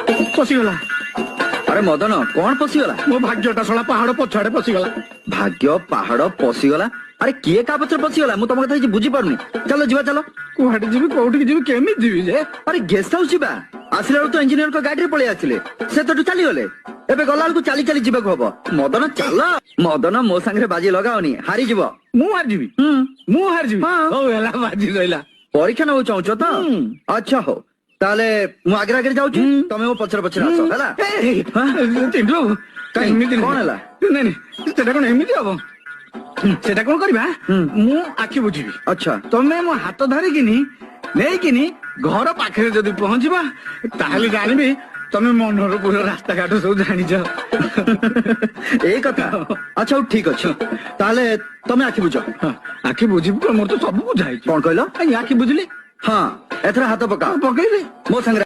ପଶିଗଲା। ଆରେ ମଦନ କଣ ପଶିଗଲା? ମୋ ଭାଗ୍ୟଟା ଶଳା ପାହାଡ ପଛଆଡେ ପଶିଗଲା। ଭାଗ୍ୟ ପାହାଡ ପଶିଗଲା? ଆରେ କିଏ କାହା ପଛରେ ପଶିଗଲା? ମୁଁ ତମ କଥା କିଛି ବୁଝିପାରୁନି। ଚାଲ ଯିବା ଚାଲ। କୁଆଡେ ଯିବି କୋଉଠିକି ଯିବି କେମିତି ଯିବି ଯେ? ଆରେ ଗେଷ୍ଟ ହାଉସ ଯିବା। ଆସିଲା ବେଳକୁ ତ ଇଞ୍ଜିନିୟରଙ୍କ ଗାଡିରେ ପଳେଇ ଆସିଲେ, ସେ ତଠୁ ଚାଲିଗଲେ। ଏବେ ଗଲା ବେଳକୁ ଚାଲି ଚାଲି ଯିବାକୁ ହବ। ମଦନ ଚାଲ। ମଦନ ମୋ ସାଙ୍ଗରେ ବାଜି ଲଗାଅନି, ହାରିଯିବ। ମୁଁ ହାରିଯିବି? ମୁଁ ହାରିଯିବି? ହଉ ହେଲା, ବାଜି ରହିଲା। ପରୀକ୍ଷା ନେବାକୁ ଚାହୁଁଛ ତ? ଆଚ୍ଛା ହଉ, ତାହେଲେ ମୁଁ ଆଗରେ ଆଗରେ ଯାଉଛି, ତମେ ମୋ ପଛରେ ପଛରେ ଆସ ହେଲା। ଚିଣ୍ଟୁ ବାବୁ କାଇଁ, ଏମିତି କଣ ହେଲା? ନାଇଁ ନାଇଁ, ସେଟା କଣ ଏମିତି ହବ? ସେଟା କଣ କରିବା, ମୁଁ ଆଖି ବୁଝିବି, ଆଚ୍ଛା ତମେ ମୋ ହାତ ଧରିକିନି ନେଇକିନି ଘର ପାଖରେ ଯଦି ପହଞ୍ଚିବା, ତାହେଲେ ଜାଣିବି ତମେ ମନର ପୁର ରାସ୍ତାଘାଟ ସବୁ ଜାଣିଛ। ଏଇ କଥା। ଆଚ୍ଛା ହଉ ଠିକ ଅଛି, ତାହେଲେ ତମେ ଆଖି ବୁଝ। ଆଖି ବୁଝିବୁ କଣ? ମୋର ତ ସବୁ ବୁଝା ହେଇଛି। କଣ କହିଲ? ଆଖି ବୁଝିଲି। ହଁ, ଏଥର ହାତ ପକା। ପକେଇଲି। ମୋ ସାଙ୍ଗରେ